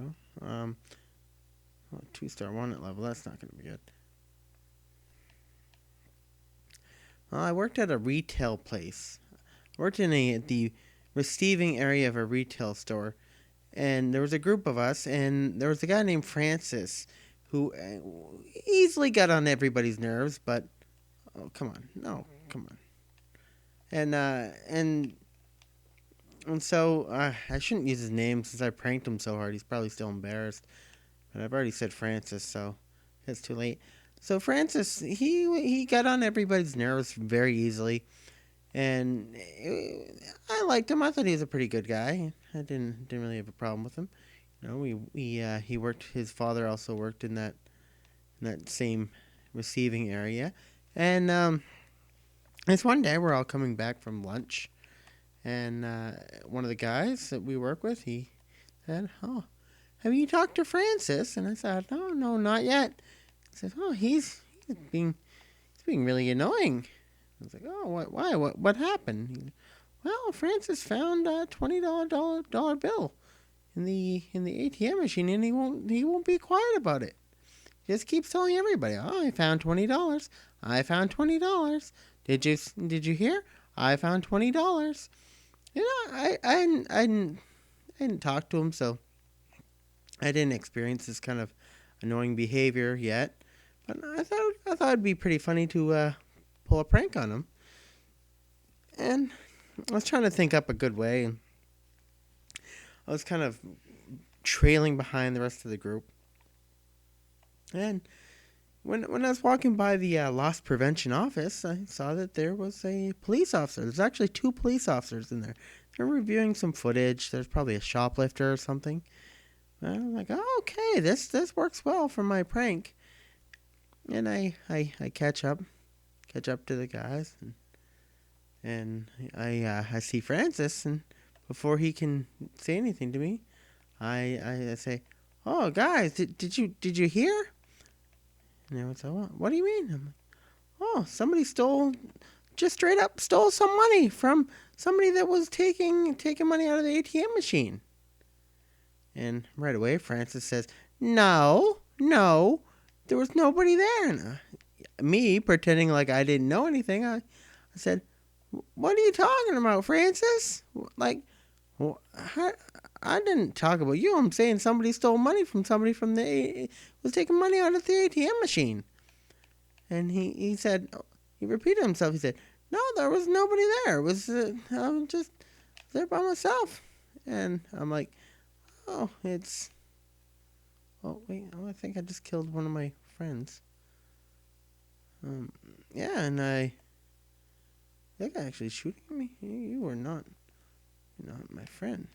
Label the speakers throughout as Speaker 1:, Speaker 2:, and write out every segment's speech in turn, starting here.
Speaker 1: go. 2-star 1 at level. That's not going to be good. Well, I worked at a retail place. I worked in the receiving area of a retail store, and there was a group of us, and there was a guy named Francis who easily got on everybody's nerves. But oh, come on, no, come on, and so I shouldn't use his name since I pranked him so hard. He's probably still embarrassed. But I've already said Francis, so it's too late. So Francis, he got on everybody's nerves very easily, and I liked him. I thought he was a pretty good guy. I didn't really have a problem with him. You know, he worked. His father also worked in that same receiving area, and this one day we're all coming back from lunch, and one of the guys that we work with, he said, "Oh, have you talked to Francis?" And I said, "No, not yet." He said, "Oh, he's being really annoying." I was like, "Oh, what? Why? What happened?" He said, "Well, Francis found a $20 bill in the ATM machine, and he won't be quiet about it. He just keeps telling everybody, 'Oh, I found $20. I found $20. Did you hear? I found $20.' You know, I didn't talk to him, so I didn't experience this kind of annoying behavior yet. But I thought it'd be pretty funny to pull a prank on him. And I was trying to think up a good way, and I was kind of trailing behind the rest of the group. And when I was walking by the loss prevention office, I saw that there was a police officer. There's actually two police officers in there. They're reviewing some footage. There's probably a shoplifter or something. And I'm like, "Oh, okay, this works well for my prank." And I catch up to the guys, and I see Francis, and before he can say anything to me, I say, "Oh, guys, did you hear?" And they would say, "What do you mean?" I'm like, "Oh, somebody just straight up stole some money from somebody that was taking money out of the ATM machine." And right away, Francis says, "No, there was nobody there." And me, pretending like I didn't know anything, I said, "What are you talking about, Francis? Like, I didn't talk about you. I'm saying somebody stole money from somebody was taking money out of the ATM machine." And he said, he repeated himself. He said, "No, there was nobody there. It was I was just there by myself." And I'm like, "Oh, it's... Oh, wait. Oh, I think I just killed one of my friends." Yeah, and that guy actually shooting me. You were not my friend.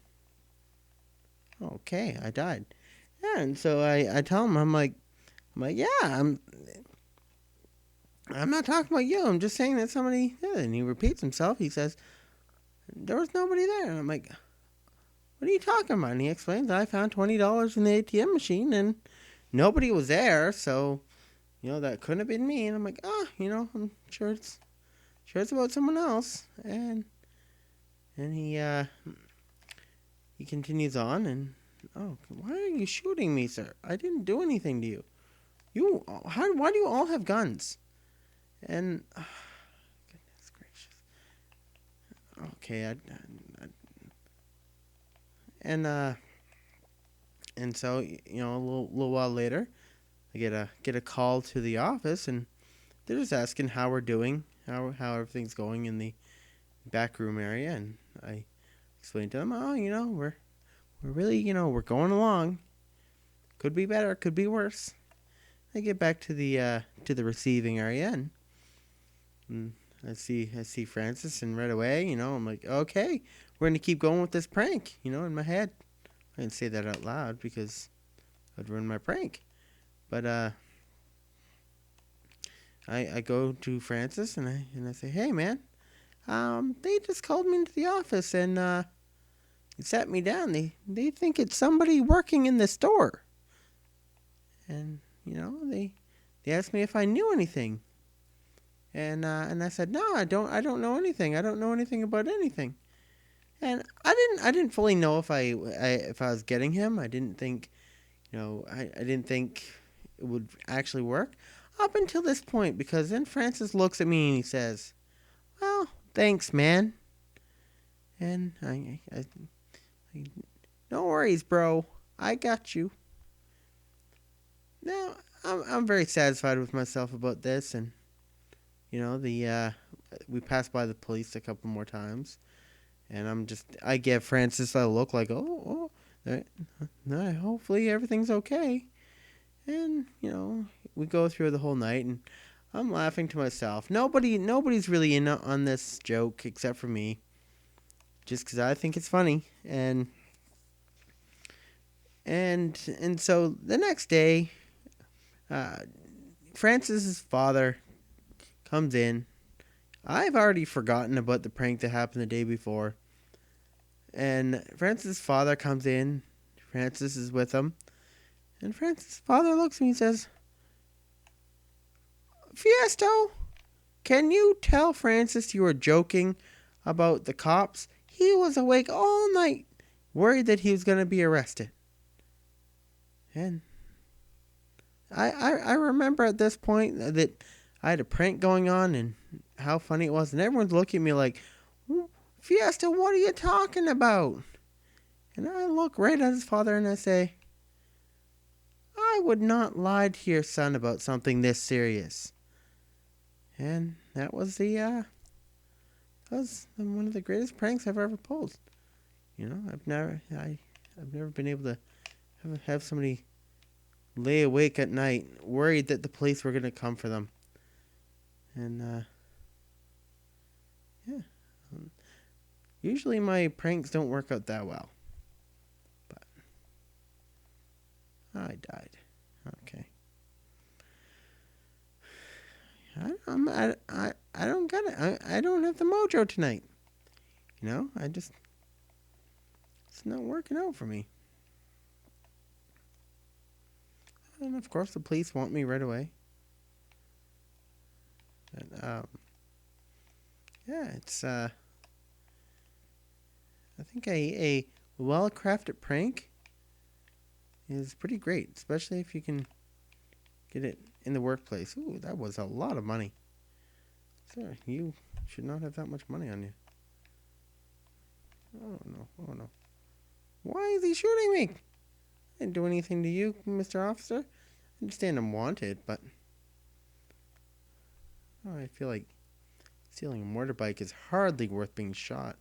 Speaker 1: Okay, I died. Yeah, and so I tell him, I'm like, "Yeah, I'm not talking about you. I'm just saying that somebody did." And he repeats himself. He says, "There was nobody there." And I'm like, "What are you talking about?" And he explains, "I found $20 in the ATM machine, and nobody was there, so that couldn't have been me." And I'm like, I'm sure it's about someone else." And he continues on, and, "Oh, why are you shooting me, sir? I didn't do anything to you. Why do you all have guns?" And goodness gracious. Okay, and so a little while later, I get a call to the office, and they're just asking how we're doing, how everything's going in the back room area, and I explained to them, "Oh, we're really, we're going along. Could be better, could be worse." I get back to the receiving area, and I see Francis, and right away, I'm like, "Okay, we're gonna keep going with this prank." In my head, I didn't say that out loud because I'd ruin my prank. But I go to Francis, and I say, "Hey, man, they just called me into the office, and they sat me down. They think it's somebody working in the store, and they asked me if I knew anything." And I said, "No, I don't know anything. I don't know anything about anything." And I didn't fully know if I was getting him. I didn't think, I didn't think it would actually work up until this point, because then Francis looks at me and he says, "Well, thanks, man." And no worries, bro. I got you. Now I'm very satisfied with myself about this, and the we passed by the police a couple more times, and I give Francis a look like, hopefully everything's okay. And we go through the whole night, and I'm laughing to myself. Nobody's really in on this joke except for me, just because I think it's funny. And so the next day, uh, Francis's father comes in. I've already forgotten about the prank that happened the day before. And Francis' father comes in. Francis is with him. And Francis' father looks at me and says, "Fiesto, can you tell Francis you were joking about the cops? He was awake all night, worried that he was going to be arrested." And I remember at this point that I had a prank going on and how funny it was. And everyone's looking at me like, "Fiesta, what are you talking about?" And I look right at his father and I say, "I would not lie to your son about something this serious." And that was one of the greatest pranks I've ever pulled. I've never been able to have somebody lay awake at night worried that the police were going to come for them. And yeah, usually my pranks don't work out that well, but I died. Okay. I don't get it. I don't have the mojo tonight. It's not working out for me. And of course, the police want me right away. But, yeah, it's I think a well-crafted prank is pretty great, especially if you can get it in the workplace. Ooh, that was a lot of money. Sir, you should not have that much money on you. Oh no, oh no. Why is he shooting me? I didn't do anything to you, Mr. Officer. I understand I'm wanted, but I feel like stealing a motorbike is hardly worth being shot.